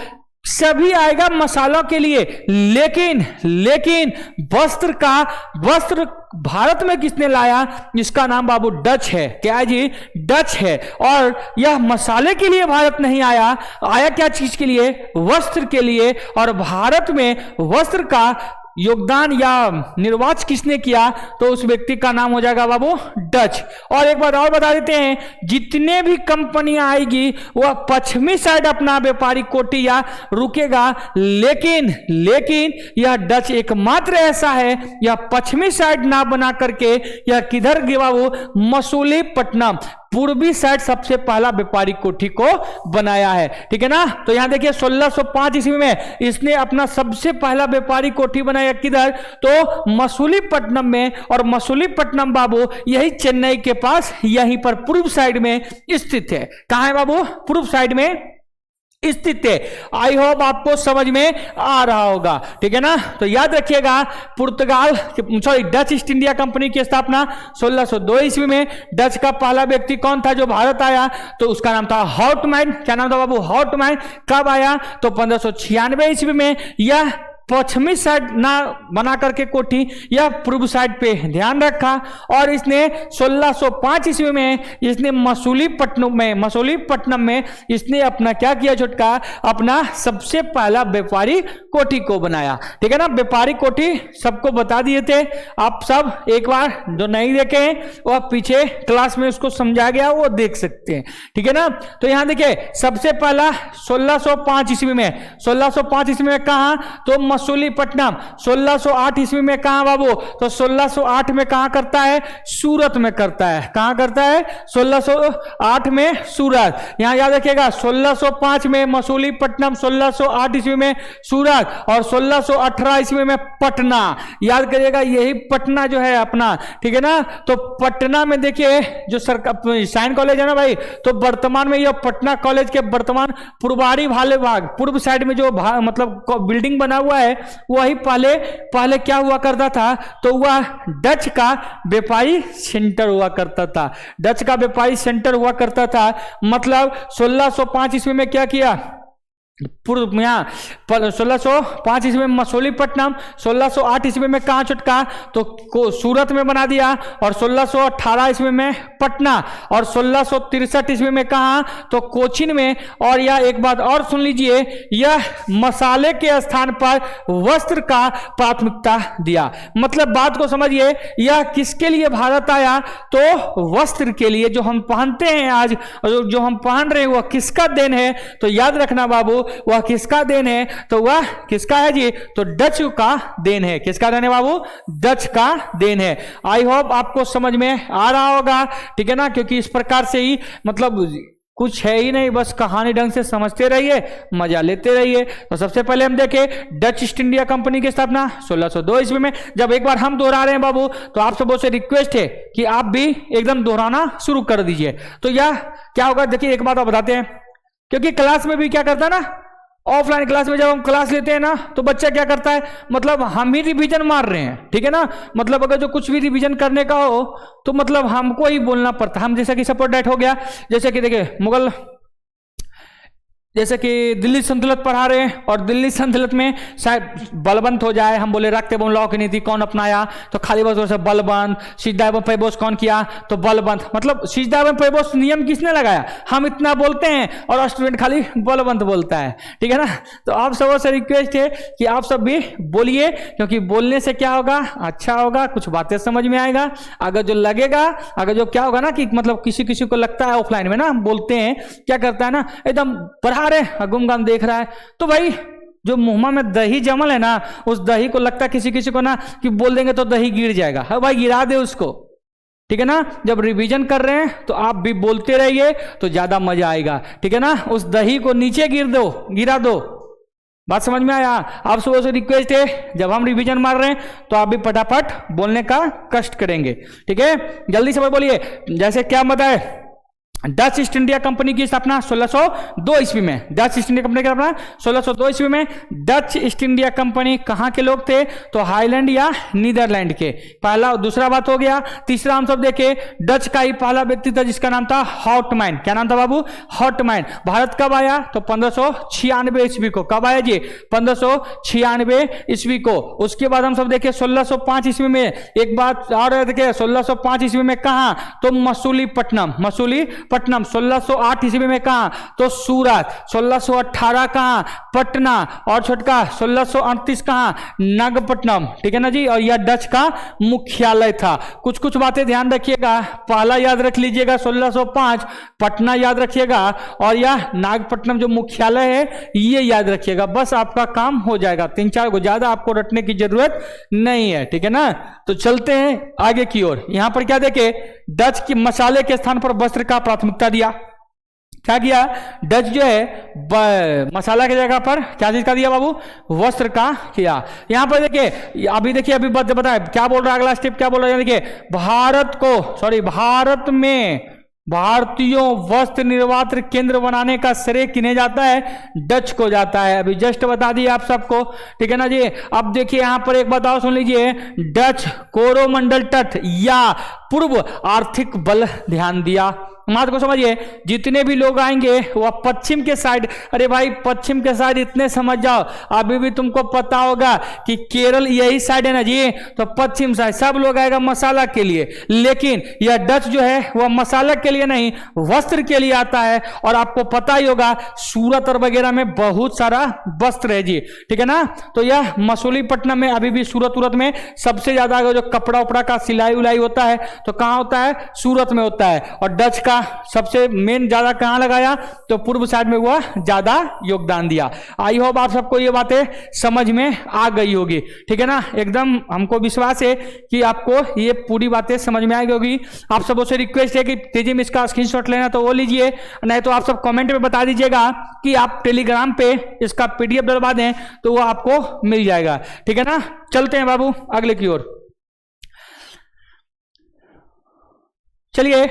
सभी आएगा मसालों के लिए, लेकिन वस्त्र भारत में किसने लाया, जिसका नाम बाबू डच है। क्या है जी, डच है। और यह मसाले के लिए भारत नहीं आया क्या चीज के लिए, वस्त्र के लिए। और भारत में वस्त्र का योगदान या निर्वाच किसने किया, तो उस व्यक्ति का नाम हो जाएगा बाबू डच। और एक बात और बता देते हैं, जितने भी कंपनियां आएगी वह पश्चिमी साइड अपना व्यापारिक कोठी या रुकेगा, लेकिन यह डच एकमात्र ऐसा है, यह पश्चिमी साइड ना बना करके यह किधर गया बाबू, मसूलीपट्टनम पूर्वी साइड सबसे पहला व्यापारिक कोठी को बनाया है। ठीक है ना। तो यहां देखिए 1605 ईस्वी में इसने अपना सबसे पहला व्यापारिक कोठी बनाया किधर, तो मसूलीपट्टनम में। और मसूलीपट्टनम बाबू यही चेन्नई के पास यहीं पर पूर्व साइड में स्थित है। कहां है बाबू, पूर्व साइड में स्थित है। आई होप आपको समझ में आ रहा होगा। ठीक है ना। तो याद रखिएगा, डच ईस्ट इंडिया कंपनी की स्थापना 1602 ईस्वी में। डच का पहला व्यक्ति कौन था जो भारत आया, तो उसका नाम था हॉटमैन। क्या नाम था बाबू, हॉटमैन। कब आया, तो 1596 ईस्वी में। यह पश्चिमी साइड ना बना करके कोठी या पूर्व साइड पे ध्यान रखा। और इसने 1605 ईस्वी में इसने मसूलीपट्टनम में इसने अपना क्या किया छोटका, अपना सबसे पहला व्यापारिक कोठी को बनाया। ठीक है ना। व्यापारिक कोठी सबको बता दिए थे आप सब, एक बार जो नहीं देखे वह पीछे क्लास में उसको समझा गया, वो देख सकते हैं। ठीक है ना। तो यहां देखिए सबसे पहला 1605 ईस्वी में, 1605 ईस्वी में कहा, तो मसूलीपट्टनम। 1608 ईस्वी में कहां बाबू, तो 1608 में कहां करता है, सूरत में करता है। कहां करता है, 1608 में सूरत। यहां याद रखिएगा 1605 में मसूलीपट्टनम, 1608 ईस्वी में सूरत और 1618 ईस्वी में पटना। याद करिएगा यही पटना जो है अपना। ठीक है ना। तो पटना में देखिए जो सरकार साइन कॉलेज है ना भाई, तो वर्तमान में यह पटना कॉलेज के वर्तमान पूर्वारी वाले भाग, पूर्व साइड में जो मतलब बिल्डिंग बना हुआ है, वही पहले क्या हुआ करता था, तो वह डच का व्यापारी सेंटर हुआ करता था। डच का व्यापारी सेंटर हुआ करता था। मतलब 1605 ईस्वी में क्या किया, पूर्व यहाँ 1605 ईस्वी में मसूलीपट्टनम, 1608 ईस्वी में कहाँ छुटका, तो सूरत में बना दिया। और 1618 ईस्वी में पटना और 1663 ईस्वी में कहाँ, तो कोचीन में। और यह एक बात और सुन लीजिए, यह मसाले के स्थान पर वस्त्र का प्राथमिकता दिया। मतलब बात को समझिए, यह किसके लिए भारत आया, तो वस्त्र के लिए। जो हम पहनते हैं आज, जो हम पहन रहे हैं, वह किसका देन है, तो याद रखना बाबू, वह किसका देन है, तो वह किसका है जी, तो डच का देन है। किसका देन है बाबू, डच का देन है। आई होप आपको समझ में आ रहा होगा। ठीक है ना। क्योंकि इस प्रकार से ही मतलब कुछ है ही नहीं, बस कहानी ढंग से समझते रहिए, मजा लेते रहिए। तो सबसे पहले हम देखें डच ईस्ट इंडिया कंपनी की स्थापना 1602 ईस्वी में। जब एक बार हम दोहरा रहे हैं बाबू, तो आप सबों से रिक्वेस्ट है कि आप भी एकदम दोहराना शुरू कर दीजिए। तो यह क्या होगा, देखिए एक बात आप बताते हैं, क्योंकि क्लास में भी क्या करता है ना, ऑफलाइन क्लास में जब हम क्लास लेते हैं ना, तो बच्चा क्या करता है, मतलब हम ही रिवीजन मार रहे हैं। ठीक है ना। मतलब अगर जो कुछ भी रिवीजन करने का हो, तो मतलब हमको ही बोलना पड़ता। हम जैसे कि सपोर्ट डेट हो गया, जैसे कि देखिए मुगल, जैसे कि दिल्ली सल्तनत पढ़ा रहे हैं, और दिल्ली सल्तनत में शायद बलबंत हो जाए, हम बोले रक्त एवं लौ की नीति कौन अपनाया, तो खाली बस बलबंत। सिजदा एवं पैबोस कौन किया, तो बलबंत। मतलब सिजदा एवं पैबोस नियम किसने लगाया, हम इतना बोलते हैं और स्टूडेंट खाली बलबंत बोलता है। ठीक है ना। तो आप सबों से रिक्वेस्ट है कि आप सब भी बोलिए, क्योंकि बोलने से क्या होगा, अच्छा होगा, कुछ बातें समझ में आएगा। अगर जो लगेगा, अगर जो क्या होगा ना कि मतलब किसी को लगता है ऑफलाइन में ना हम बोलते हैं, क्या करता है ना, एकदम पढ़ा रहे गुमगाम देख रहा है, तो भाई जो मुंह में दही जमल है ना, उस दही को लगता है किसी को ना कि बोल देंगे तो दही गिर जाएगा। हाँ भाई, गिरा दे उसको। ठीक है ना। जब रिवीजन कर रहे हैं तो आप भी बोलते रहिए, तो ज्यादा मजा आएगा। ठीक है ना। उस दही को नीचे गिरा दो। बात समझ में आया। आप सबों से रिक्वेस्ट है, जब हम रिवीजन मार रहे हैं तो आप भी फटाफट बोलने का कष्ट करेंगे। ठीक है, जल्दी से बोलिए। जैसे क्या बताए, डच ईस्ट इंडिया कंपनी की स्थापना 1602 ईस्वी में। डच ईस्ट इंडिया कंपनी की स्थापना 1602 ईस्वी में। डच ईस्ट इंडिया कंपनी कहां के लोग थे, तो हाईलैंड या नीदरलैंड के। पहला, दूसरा बात हो गया। तीसरा हम सब देखे, डच का ही पहला व्यक्ति था जिसका नाम था हॉटमैन। क्या नाम था बाबू, हॉटमैन। भारत कब आया, तो 1596 ईस्वी को। कब आया जी, 1596 ईस्वी को। उसके बाद हम सब देखे 1605 ईस्वी में। एक बात और देखे, 1605 ईस्वी में कहा, तो मसूलीपट्टनम पटनम। 1608 ईस्वी में कहा तो सूरत। 1618 कहा पटना, और छोटका 1638 कहा नागपट्टनम, ठीक है ना जी। और यह डच का मुख्यालय था। कुछ कुछ बातें ध्यान रखिएगा, पहला याद रख लीजिएगा 1605 पटना याद रखिएगा, और यह नागपट्टनम जो मुख्यालय है ये याद रखिएगा। बस आपका काम हो जाएगा, 3-4 को, ज्यादा आपको रटने की जरूरत नहीं है, ठीक है ना। तो चलते हैं आगे की ओर। यहां पर क्या देखे, डच की मसाले के स्थान पर वस्त्र का प्राथमिकता दिया। क्या किया, डच जो है मसाला की जगह पर क्या चीज का दिया बाबू, वस्त्र का किया। यहां पर देखिए, अभी बताए क्या बोल रहा है, अगला स्टेप क्या बोल रहा है, देखिए भारत में भारतीयों वस्त्र निर्यात केंद्र बनाने का श्रेय किन्हें जाता है, डच को जाता है। अभी जस्ट बता दिए आप सबको, ठीक है ना जी। अब देखिए यहां पर एक बात और सुन लीजिए, डच कोरोमंडल तट या पूर्व आर्थिक बल ध्यान दिया। बात को समझिए, जितने भी लोग आएंगे वह पश्चिम के साइड, अरे भाई पश्चिम के साइड इतने समझ जाओ, अभी भी तुमको पता होगा कि केरल यही साइड है ना जी, तो पश्चिम साइड सब लोग आएगा मसाला के लिए, लेकिन यह डच जो है वह मसाला के लिए नहीं, वस्त्र के लिए आता है। और आपको पता ही होगा सूरत और वगैरह में बहुत सारा वस्त्र है जी, ठीक है ना। तो यह मसूलीपट्टनम में, अभी भी सूरत में सबसे ज्यादा जो कपड़ा उपड़ा का सिलाई उलाई होता है तो कहां होता है, सूरत में होता है। और डच का सबसे मेन ज्यादा कहां लगाया, तो पूर्व साइड में हुआ, ज्यादा योगदान दिया। आई होप आप सबको ये बातें समझ में आ गई होगी, ठीक है ना। एकदम हमको विश्वास है कि आपको ये पूरी बातें समझ में आई होगी। आप सबों से रिक्वेस्ट है कि तेजी में इसका स्क्रीनशॉट लेना तो वो लीजिए, नहीं तो आप सब कमेंट में बता दीजिएगा कि आप टेलीग्राम पे इसका पीडीएफ डलवा दें तो वो आपको मिल जाएगा, ठीक है ना। चलते हैं बाबू अगले की ओर। चलिए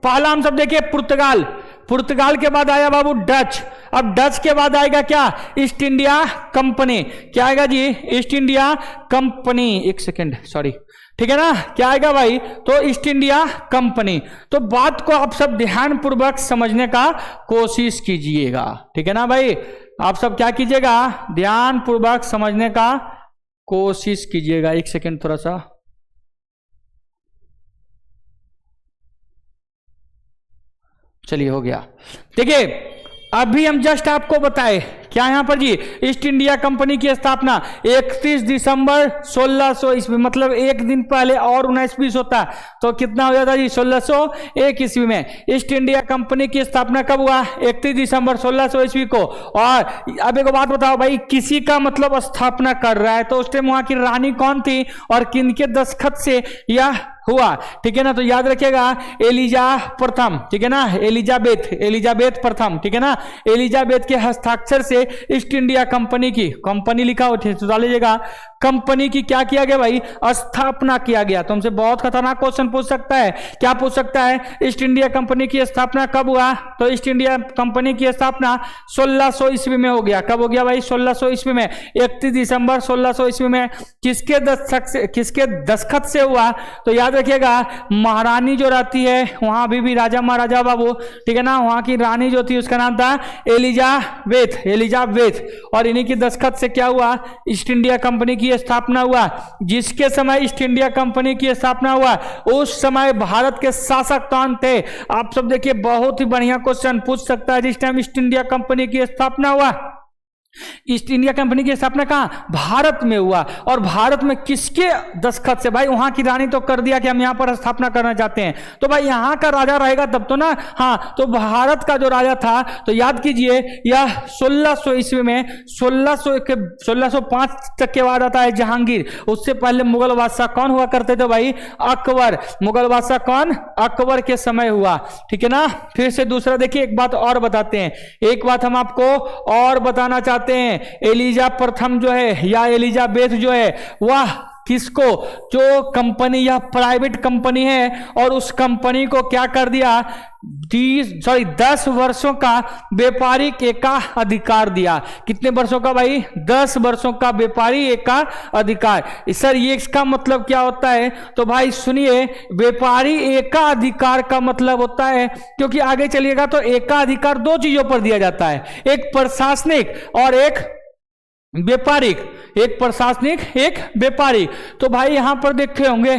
पहला हम सब देखिए पुर्तगाल, पुर्तगाल के बाद आया बाबू डच। अब डच के बाद आएगा क्या, ईस्ट इंडिया कंपनी। क्या आएगा जी, ईस्ट इंडिया कंपनी, एक सेकेंड सॉरी, ठीक है ना। क्या आएगा भाई, तो ईस्ट इंडिया कंपनी। तो बात को आप सब ध्यान पूर्वक समझने का कोशिश कीजिएगा, ठीक है ना भाई। आप सब क्या कीजिएगा, ध्यान पूर्वक समझने का कोशिश कीजिएगा। एक सेकेंड थोड़ा सा, चलिए हो गया। देखिए अभी हम जस्ट आपको बताए क्या यहां पर जी, ईस्ट इंडिया कंपनी की स्थापना 31 दिसंबर 1600 ईस्वी, मतलब एक दिन पहले और 19-20 होता तो कितना हो जाता जी, 1601 ईस्वी में ईस्ट इंडिया कंपनी की स्थापना कब हुआ, 31 दिसंबर 1600 ईस्वी को। और अब एक बात बताओ भाई, किसी का मतलब स्थापना कर रहा है तो उस टाइम वहां की रानी कौन थी और किनके दस्तखत से यह हुआ, ठीक है ना। तो याद रखिएगा एलिजा प्रथम, ठीक है ना, एलिजाबेथ प्रथम, ठीक है ना। एलिजाबेथ के हस्ताक्षर से ईस्ट इंडिया कंपनी की, कंपनी लिखा हो तो डाल लीजिएगा, कंपनी की क्या किया गया भाई, स्थापना किया गया। तुमसे बहुत खतरनाक क्वेश्चन पूछ सकता है, क्या पूछ सकता है, ईस्ट इंडिया कंपनी की स्थापना कब हुआ, तो ईस्ट इंडिया कंपनी की स्थापना 1600 ईस्वी में हो गया। कब हो गया भाई, 1600 ईस्वी में, 31 दिसंबर 1600 ईस्वी में। किसके दस्तखत से हुआ, तो याद रखिएगा महारानी जो रहती है वहां अभी भी राजा महाराजा बाबू, ठीक है ना, वहां की रानी जो थी उसका नाम था एलिजाबेथ। और इन्हीं की दस्तखत से क्या हुआ, ईस्ट इंडिया कंपनी की स्थापना हुआ। जिसके समय ईस्ट इंडिया कंपनी की स्थापना हुआ उस समय भारत के शासक कौन थे। आप सब देखिए बहुत ही बढ़िया क्वेश्चन पूछ सकता है, जिस टाइम ईस्ट इंडिया कंपनी की स्थापना हुआ, ईस्ट इंडिया कंपनी की स्थापना कहां, भारत में हुआ। और भारत में किसके दस्तखत से, भाई वहां की रानी तो कर दिया कि हम यहां पर स्थापना करना चाहते हैं, तो भाई यहां का राजा रहेगा तब तो ना। हाँ, तो भारत का जो राजा था, तो याद कीजिए यह 1600 ईस्वी में, 1605 तक के बाद आता है जहांगीर। उससे पहले मुगल बादशाह कौन हुआ करते थे भाई, अकबर। मुगल बादशाह कौन, अकबर के समय हुआ, ठीक है ना। फिर से दूसरा देखिए, एक बात और बताते हैं, एक बात हम आपको और बताना चाहते हैं। एलिजा प्रथम जो है या एलिजाबेथ जो है वह किसको, जो कंपनी या प्राइवेट कंपनी है, और उस कंपनी को क्या कर दिया, 10 वर्षों का व्यापारिक एकाधिकार दिया। कितने वर्षों का भाई, 10 वर्षों का व्यापारी एकाधिकार। सर ये इसका मतलब क्या होता है, तो भाई सुनिए, व्यापारी एकाधिकार का मतलब होता है, क्योंकि आगे चलिएगा तो एकाधिकार 2 चीजों पर दिया जाता है, एक प्रशासनिक और एक व्यापारिक, एक प्रशासनिक एक व्यापारिक। तो भाई यहां पर देखे होंगे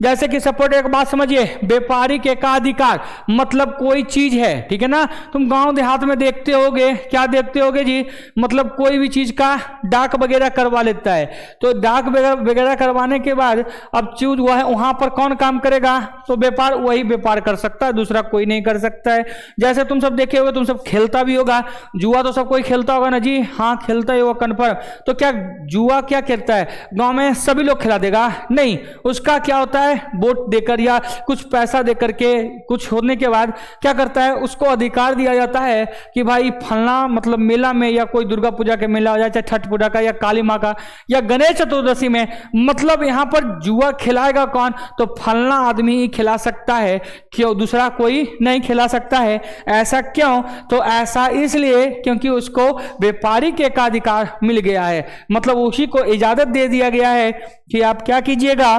जैसे कि सपोर्ट एक बात समझिए, व्यापारिक एकाधिकार मतलब कोई चीज है, ठीक है ना, तुम गांव देहात में देखते होगे, क्या देखते होगे जी, मतलब कोई भी चीज का डाक वगैरह करवा लेता है, तो डाक वगैरह करवाने के बाद अब चीज हुआ है, वहां पर कौन काम करेगा, तो व्यापार, वही व्यापार कर सकता है, दूसरा कोई नहीं कर सकता है। जैसे तुम सब देखे होगे, तुम सब खेलता भी होगा, जुआ तो सब कोई खेलता होगा ना जी, हाँ खेलता ही होगा कन्फर्म। तो क्या जुआ क्या खेलता है, गांव में सभी लोग खिला देगा, नहीं, उसका क्या होता है, वोट देकर या कुछ पैसा देकर के कुछ होने के बाद क्या करता है, उसको अधिकार दिया जाता है कि भाई फलना मतलब मेला में या कोई दुर्गा पूजा के मेला हो जाए, चाहे छठ पूजा का या काली माँ का या गणेश चतुर्दशी में, मतलब यहां पर जुआ खिलाएगा कौन, तो फलना आदमी ही खिला सकता है, क्यों, दूसरा कोई नहीं खिला सकता है। ऐसा क्यों, तो ऐसा इसलिए क्योंकि उसको व्यापारिक एकाधिकार मिल गया है, मतलब उसी को इजाजत दे दिया गया है कि आप क्या कीजिएगा,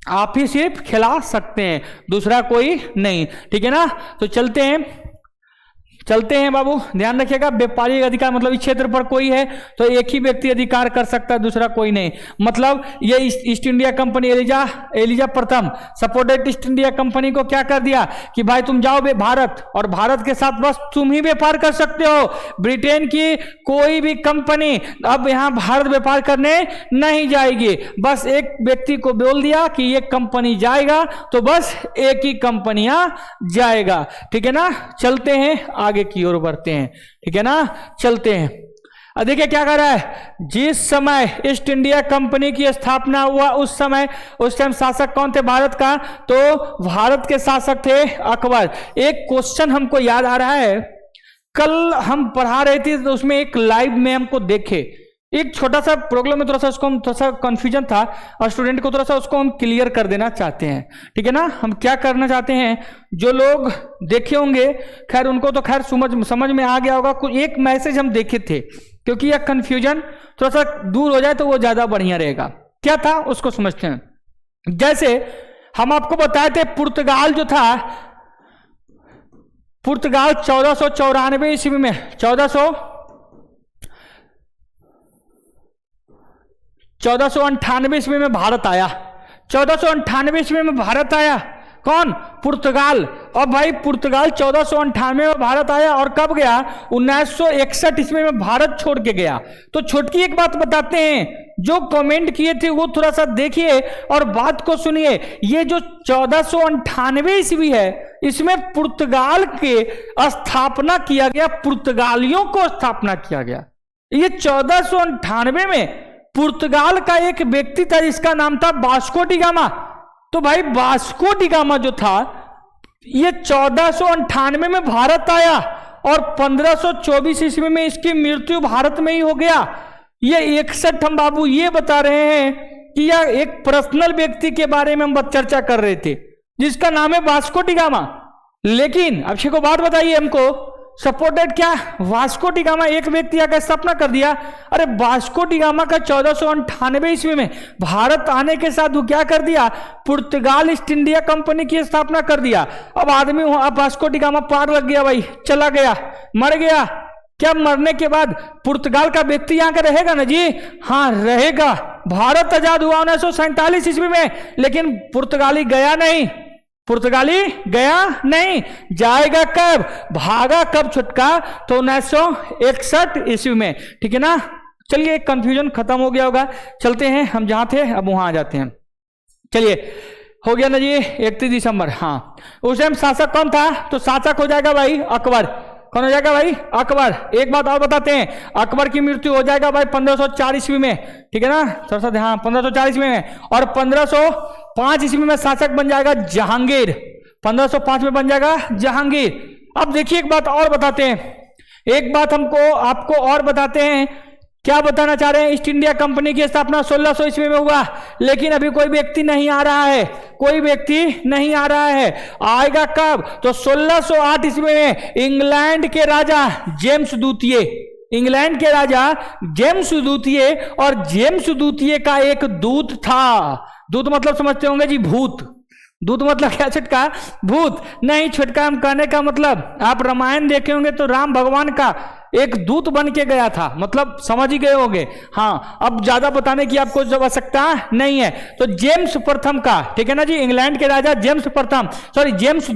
आप ही सिर्फ खिला सकते हैं, दूसरा कोई नहीं, ठीक है ना। तो चलते हैं बाबू, ध्यान रखिएगा, व्यापारिक अधिकार मतलब इस क्षेत्र पर कोई है तो एक ही व्यक्ति अधिकार कर सकता है, दूसरा कोई नहीं। मतलब ये ईस्ट इंडिया कंपनी एलिजा प्रथम सपोर्टेड ईस्ट इंडिया कंपनी को क्या कर दिया कि भाई तुम जाओ भारत, और भारत के साथ बस तुम ही व्यापार कर सकते हो, ब्रिटेन की कोई भी कंपनी अब यहां भारत व्यापार करने नहीं जाएगी। बस एक व्यक्ति को बोल दिया कि ये कंपनी जाएगा तो बस एक ही कंपनियां जाएगा, ठीक है ना। चलते हैं आगे की ओर बढ़ते हैं, ठीक है ना, चलते हैं। अब देखिए क्या कर रहा है, जिस समय ईस्ट इंडिया कंपनी की स्थापना हुआ उस टाइम शासक कौन थे भारत का, तो भारत के शासक थे अकबर। एक क्वेश्चन हमको याद आ रहा है, कल हम पढ़ा रहे थे तो उसमें एक लाइव में हमको देखे, एक छोटा सा प्रॉब्लम में थोड़ा सा कंफ्यूजन था और स्टूडेंट को थोड़ा सा उसको हम क्लियर कर देना चाहते हैं, ठीक है ना। हम क्या करना चाहते हैं, जो लोग देखे होंगे खैर उनको तो खैर समझ में आ गया होगा, कुछ एक मैसेज हम देखे थे, क्योंकि यह कंफ्यूजन थोड़ा सा दूर हो जाए तो वो ज्यादा बढ़िया रहेगा। क्या था उसको समझते हैं। जैसे हम आपको बताए थे पुर्तगाल जो था, पुर्तगाल 1494 ईस्वी में 1498 ईस्वी में भारत आया, 1498 ईस्वी में भारत आया, कौन, पुर्तगाल। और भाई पुर्तगाल 1498 में भारत आया और कब गया, 1961 ईस्वी में भारत छोड़ के गया। तो छोटकी एक बात बताते हैं, जो कमेंट किए थे वो थोड़ा सा देखिए और बात को सुनिए। ये जो 1498 ईस्वी है इसमें पुर्तगाल के स्थापना किया गया, पुर्तगालियों को स्थापना किया गया। ये 1498 में पुर्तगाल का एक व्यक्ति था जिसका नाम था वास्को डी गामा। तो भाई वास्को डी गामा जो था ये 1498 में भारत आया और 1524 ईस्वी में इसकी मृत्यु भारत में ही हो गया। ये 61 हम बाबू ये बता रहे हैं कि यह एक पर्सनल व्यक्ति के बारे में हम चर्चा कर रहे थे जिसका नाम है वास्को डी गामा। लेकिन अब को बात बताइए हमको, सपोर्टेड क्या, वास्को डी गामा एक व्यक्ति आकर स्थापना कर दिया। अरे वास्को डी गामा का 1498 ईस्वी में भारत आने के साथ वो क्या कर दिया, पुर्तगाल ईस्ट इंडिया कंपनी की स्थापना कर दिया। अब आदमी अब वास्को डी गामा पार लग गया भाई, चला गया, मर गया। क्या मरने के बाद पुर्तगाल का व्यक्ति यहां का रहेगा ना जी, हाँ रहेगा। भारत आजाद हुआ 1947 ईस्वी में, लेकिन पुर्तगाली गया नहीं, पुर्तगाली गया नहीं, जाएगा कब, भागा कब छुटका, तो 1961 ईस्वी में, ठीक है ना। चलिए कंफ्यूजन खत्म हो गया होगा, चलते हैं हम जहां थे अब वहां आ जाते हैं। चलिए हो गया ना जी 31 दिसंबर, हाँ उस टाइम शासक कौन था, तो शासक हो जाएगा भाई अकबर। कौन हो जाएगा भाई, अकबर। एक बात और बताते हैं, अकबर की मृत्यु हो जाएगा भाई 1504 ईस्वी में, ठीक है ना, थोड़ा सा ध्यान, 1504 ईस्वी में। और 1505 ईस्वी में शासक बन जाएगा जहांगीर, 1505 में बन जाएगा जहांगीर। अब देखिए एक बात और बताते हैं, एक बात आपको और बताते हैं। क्या बताना चाह रहे हैं, ईस्ट इंडिया कंपनी की स्थापना 1600 ईस्वी में हुआ, लेकिन अभी कोई व्यक्ति नहीं आ रहा है, कोई व्यक्ति नहीं आ रहा है। आएगा कब, तो 1608 ईस्वी में इंग्लैंड के राजा जेम्स द्वितीय, इंग्लैंड के राजा जेम्स द्वितीय, और जेम्स द्वितीय का एक दूत था। दूत मतलब समझते होंगे जी, भूत। दूत मतलब क्या छुटका, भूत नहीं, छुटका हम कहने का मतलब, आप रामायण देखे होंगे तो राम भगवान का एक दूत बन के गया था, मतलब समझ ही गए होंगे। हाँ, अब ज्यादा बताने की आपको आवश्यकता नहीं है। तो जेम्स प्रथम का, ठीक है ना जी, इंग्लैंड के राजा जेम्स प्रथम, सॉरी जेम्स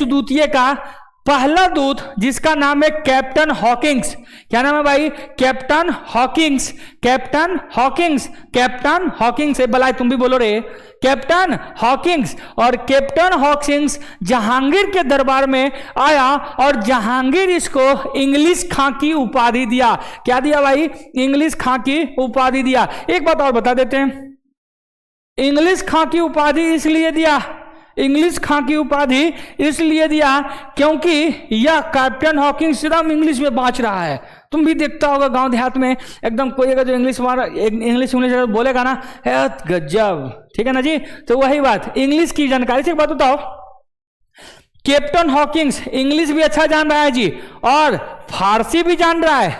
द्वितीय का पहला दूत, जिसका नाम है कैप्टन हॉकिंग्स। क्या नाम है भाई? Captain Hawkins, captain Hawkins, captain Hawkins. बलाय तुम भी बोलो रे, कैप्टन हॉकिंग्स। और कैप्टन हॉकिंग्स जहांगीर के दरबार में आया और जहांगीर इसको इंग्लिश खां की उपाधि दिया। क्या दिया भाई? इंग्लिश खां की उपाधि दिया। एक बात और बता देते हैं, इंग्लिश खां की उपाधि इसलिए दिया, इंग्लिश खां की उपाधि इसलिए दिया क्योंकि यह कैप्टन हॉकिंग सिर्फ इंग्लिश में बाँच रहा है। तुम भी देखता होगा गांव देहात में, एकदम कोई अगर जो इंग्लिश बोलेगा ना, है गजब, ठीक है ना जी। तो वही बात, इंग्लिश की जानकारी से एक बात बताओ, कैप्टन हॉकिंग्स इंग्लिश भी अच्छा जान रहा है जी, और फारसी भी जान रहा है।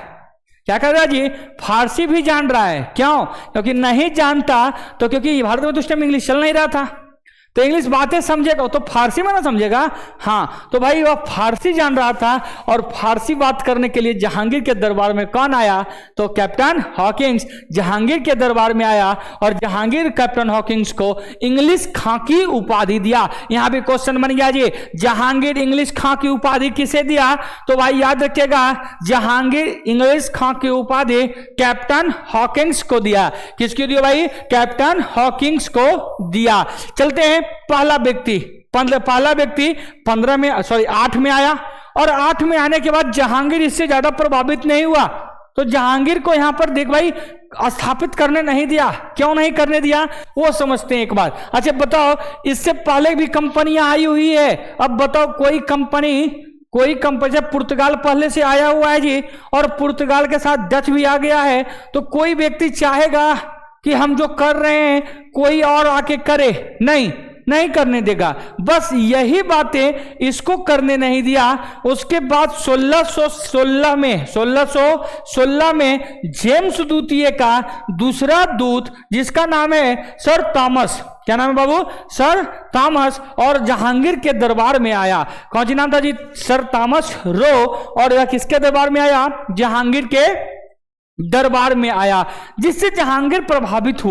क्या कर रहा है जी? फारसी भी जान रहा है। क्यों? क्योंकि नहीं जानता तो, क्योंकि भारत में तो उस टाइम इंग्लिश चल नहीं रहा था, तो इंग्लिश बातें समझेगा तो फारसी में ना समझेगा। हाँ, तो भाई वह फारसी जान रहा था, और फारसी बात करने के लिए जहांगीर के दरबार में कौन आया? तो कैप्टन हॉकिंग्स जहांगीर के दरबार में आया, और जहांगीर कैप्टन हॉकिंग्स को इंग्लिश खां की उपाधि दिया। यहां भी क्वेश्चन बन गया जी, जहांगीर इंग्लिश खां की उपाधि किसे दिया? तो भाई याद रखिएगा, जहांगीर इंग्लिश खां की उपाधि कैप्टन हॉकिंग्स को दिया। किसको दिया भाई? कैप्टन हॉकिंग्स को दिया। चलते हैं, पहला व्यक्ति 8 में आया, और 8 में आने के बाद जहांगीर इससे ज्यादा प्रभावित नहीं हुआ, तो जहांगीर को यहां पर देख भाई स्थापित करने नहीं दिया। क्यों नहीं करने दिया वो समझते हैं एक बार। अच्छा बताओ, इससे पहले भी कंपनियां आई हुई है, अब बताओ कोई कंपनी जब पुर्तगाल पहले से आया हुआ है जी, और पुर्तगाल के साथ डच भी आ गया है, तो कोई व्यक्ति चाहेगा कि हम जो कर रहे हैं कोई और आके करे? नहीं करने देगा। बस यही बातें इसको करने नहीं दिया। उसके बाद 1616 में जेम्स द्वितीय का दूसरा दूत, जिसका नाम है सर थॉमस, क्या नाम है बाबू? सर थॉमस, और जहांगीर के दरबार में आया। कौन सी नाम था जी? Sir Thomas Roe. और यह किसके दरबार में आया? जहांगीर के दरबार में आया, जिससे जहांगीर प्रभावित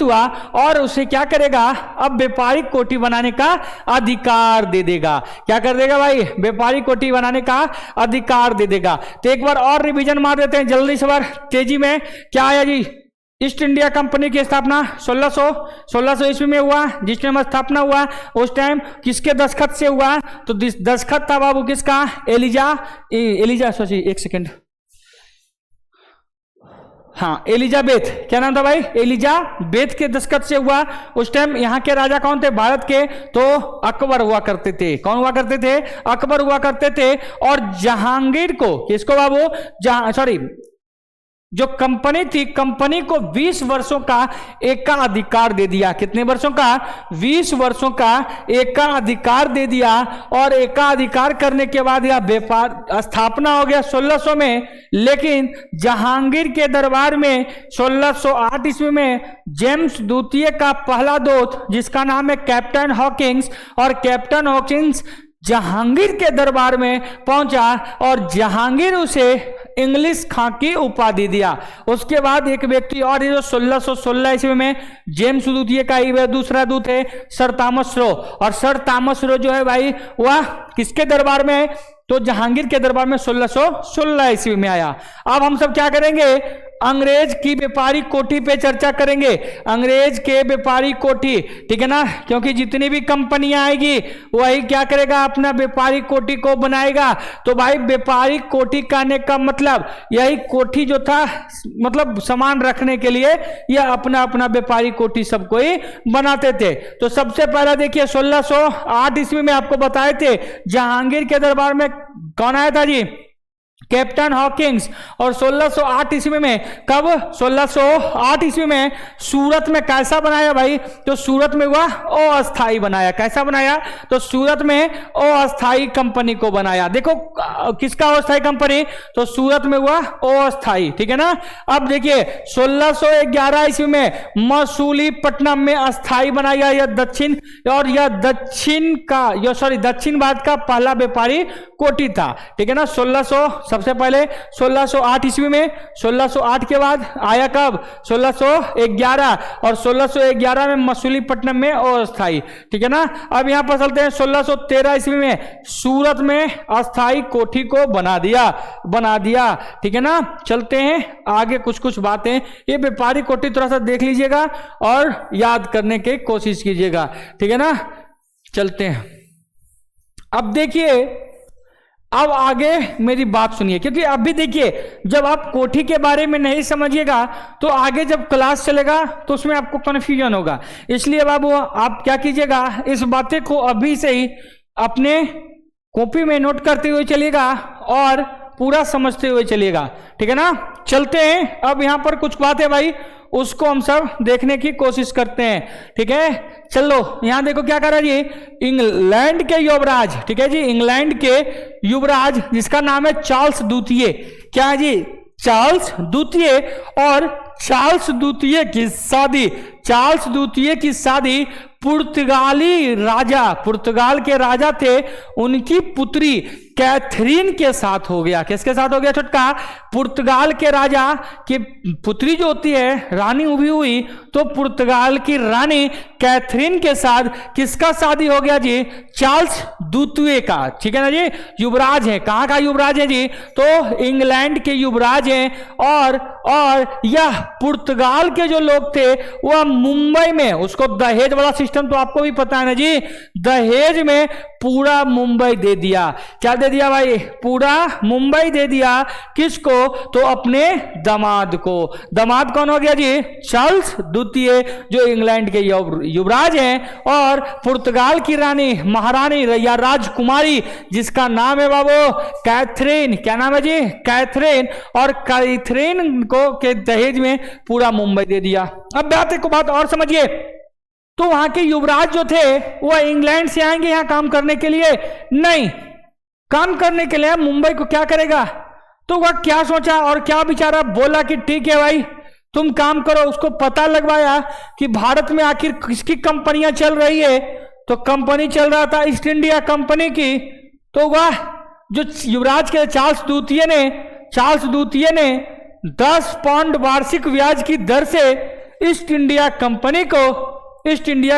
हुआ, और उसे क्या करेगा? अब व्यापारिक कोठी बनाने का अधिकार दे देगा। क्या कर देगा भाई? व्यापारिक कोठी बनाने का अधिकार दे देगा। तो एक बार और रिवीजन मार देते हैं जल्दी से, बार तेजी में। क्या आया जी? ईस्ट इंडिया कंपनी की स्थापना 1600 ईस्वी में हुआ। जिस टाइम स्थापना हुआ उस टाइम किसके दस्तखत से हुआ? तो दस्तखत था बाबू किसका? एक सेकेंड, हाँ, एलिजाबेथ। क्या नाम था भाई? एलिजाबेथ के दस्तखत से हुआ। उस टाइम यहाँ के राजा कौन थे भारत के? तो अकबर हुआ करते थे। कौन हुआ करते थे? अकबर हुआ करते थे। और जहांगीर को, किसको बाबू? जो कंपनी थी, कंपनी को 20 वर्षों का एकाधिकार दे दिया। कितने वर्षों का? 20 वर्षों का एकाधिकार दे दिया। और एकाधिकार करने के बाद यह व्यापार स्थापना हो गया 1600 में। लेकिन जहांगीर के दरबार में 1608 ईस्वी में जेम्स द्वितीय का पहला दूत, जिसका नाम है कैप्टन हॉकिंग्स, और कैप्टन हॉकिंग्स जहांगीर के दरबार में पहुंचा, और जहांगीर उसे इंग्लिश खां की उपाधि दिया। उसके बाद एक व्यक्ति और जो 1616 ईस्वी में जेम्स द्वितीय का ही वह दूसरा दूत है, सर थॉमस रो। और सर थॉमस रो जो है भाई, वह किसके दरबार में? तो जहांगीर के दरबार में 1616 ईस्वी में आया। अब हम सब क्या करेंगे? अंग्रेज की व्यापारिक कोठी पे चर्चा करेंगे। अंग्रेज के व्यापारिक कोठी, ठीक है ना, क्योंकि जितनी भी कंपनियां आएगी वही क्या करेगा? अपना व्यापारिक कोठी को बनाएगा। तो भाई व्यापारिक कोठी कहने का मतलब यही कोठी जो था, मतलब सामान रखने के लिए यह अपना अपना व्यापारिक कोठी सबको ही बनाते थे। तो सबसे पहला देखिए 1608 ईस्वी में आपको बताए थे जहांगीर के दरबार में कौन आया था जी? Captain Hawkins. और 1608 ईस्वी में, कब? 1608 ईस्वी में सूरत में कैसा बनाया भाई? तो सूरत में हुआ अस्थाई बनाया। कैसा बनाया? तो सूरत में अस्थाई कंपनी को बनाया। देखो किसका अस्थाई कंपनी? तो सूरत में हुआ अस्थाई, ठीक है ना। अब देखिए 1611 ईस्वी में मसूलीपट्टनम में अस्थाई बनाया। यह दक्षिण भारत का पहला व्यापारी कोठी था, ठीक है ना। 1600 सबसे पहले 1608 ईस्वी में, 1608 के बाद आया कब? 1611, और 1611 में मसूलीपट्टनम में अस्थाई, ठीक है ना। अब यहां पर चलते हैं 1613 ईस्वी में सूरत में अस्थाई कोठी को बना दिया, ठीक है ना। चलते हैं आगे, कुछ बातें ये व्यापारी कोठी थोड़ा सा देख लीजिएगा और याद करने की कोशिश कीजिएगा, ठीक है ना। चलते हैं, अब देखिए, अब आगे मेरी बात सुनिए, क्योंकि अभी देखिए जब आप कोठी के बारे में नहीं समझिएगा तो आगे जब क्लास चलेगा तो उसमें आपको कन्फ्यूजन होगा। इसलिए बाबू आप क्या कीजिएगा, इस बातें को अभी से ही अपने कॉपी में नोट करते हुए चलिएगा और पूरा समझते हुए चलिएगा, ठीक है ना। चलते हैं, अब यहां पर कुछ बातें भाई उसको हम सब देखने की कोशिश करते हैं, ठीक है। चलो यहां देखो क्या कर रहा है जी, इंग्लैंड के युवराज, ठीक है जी, इंग्लैंड के युवराज जिसका नाम है चार्ल्स द्वितीय। क्या है जी? चार्ल्स द्वितीय। और चार्ल्स द्वितीय की शादी पुर्तगाल के राजा थे, उनकी पुत्री कैथरीन के साथ हो गया। किसके साथ हो गया छोटका? पुर्तगाल के राजा की पुत्री जो होती है, रानी उभी हुई, तो पुर्तगाल की रानी कैथरीन के साथ किसका शादी हो गया जी? चार्ल्स द्वितीय का, ठीक है ना जी। युवराज है, कहां का युवराज है जी? तो इंग्लैंड के युवराज हैं। और यह पुर्तगाल के जो लोग थे वह मुंबई में, उसको दहेज वाला सिस्टम तो आपको भी पता है ना जी, दहेज में पूरा मुंबई दे दिया। क्या दे दिया भाई? पूरा मुंबई दे दिया। किसको? तो अपने दामाद को। दामाद कौन हो गया जी? चार्ल्स द्वितीय, जो इंग्लैंड के युवराज हैं। और पुर्तगाल की रानी, महारानी या राजकुमारी, जिसका नाम है बाबू कैथरीन। क्या नाम है जी? कैथरीन। और कैथरीन को के दहेज में पूरा मुंबई दे दिया। अब बात और समझिए, तो वहां के युवराज जो थे वह इंग्लैंड से आएंगे यहां काम करने के लिए? नहीं, काम करने के लिए मुंबई को क्या करेगा? तो वह क्या सोचा और क्या बेचारा बोला कि ठीक है भाई तुम काम करो। उसको पता लगवाया कि भारत में आखिर किसकी कंपनियां चल रही है, तो कंपनी चल रहा था ईस्ट इंडिया कंपनी की। तो वह जो युवराज के चार्ल्स द्वितीय ने 10 पाउंड वार्षिक ब्याज की दर से ईस्ट इंडिया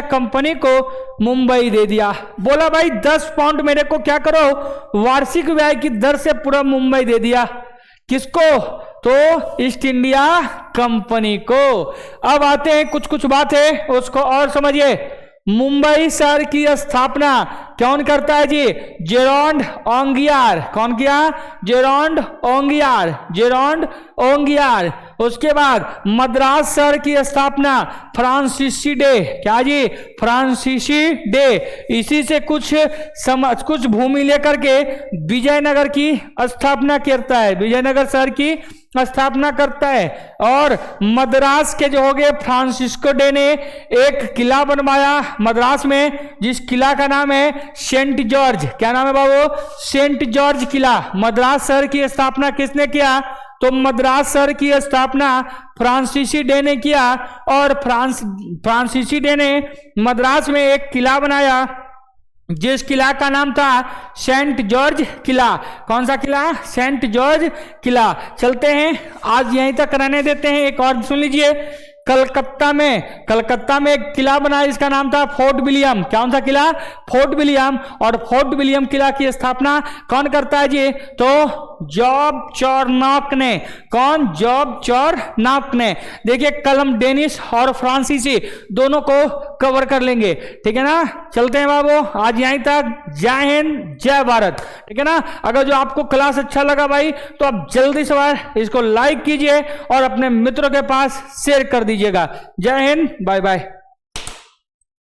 कंपनी को मुंबई दे दिया। बोला भाई 10 पाउंड मेरे को क्या करो, वार्षिक ब्याज की दर से पूरा मुंबई दे दिया। किसको? तो ईस्ट इंडिया कंपनी को। अब आते हैं कुछ बातें उसको और समझिए। मुंबई शहर की स्थापना कौन करता है जी? जेरोंड ओंगियार। कौन किया? जेरोंड ओंगियार। उसके बाद मद्रास शहर की स्थापना फ्रांसीसी डे। क्या जी? फ्रांसीसी डे। इसी से कुछ भूमि लेकर के विजयनगर की स्थापना करता है, विजयनगर शहर की स्थापना करता है। और मद्रास के जो हो गए फ्रांसिस्को डे ने एक किला बनवाया मद्रास में, जिस किला का नाम है सेंट जॉर्ज। क्या नाम है बाबू? सेंट जॉर्ज किला। मद्रास शहर की स्थापना किसने किया? तो मद्रास शहर की स्थापना फ्रांसीसी डे ने किया। और फ्रांसीसी डे ने मद्रास में एक किला बनाया जिस किला का नाम था सेंट जॉर्ज किला। कौन सा किला? सेंट जॉर्ज किला। चलते हैं, आज यहीं तक रहने देते हैं। एक और सुन लीजिए, कलकत्ता में एक किला बना जिसका नाम था फोर्ट विलियम। कौन सा किला? Fort William. और फोर्ट विलियम किला की स्थापना कौन करता है जी? तो जॉब चॉरनॉक ने। कौन? जॉब चॉरनॉक ने। देखिए कलम डेनिस और फ्रांसीसी दोनों को कवर कर लेंगे, ठीक है ना। चलते हैं बाबू, आज यहीं तक। जय हिंद, जय भारत, ठीक है ना। अगर जो आपको क्लास अच्छा लगा भाई तो आप जल्दी से इसको लाइक कीजिए और अपने मित्रों के पास शेयर कर दीजिएगा। जय हिंद, बाय बाय।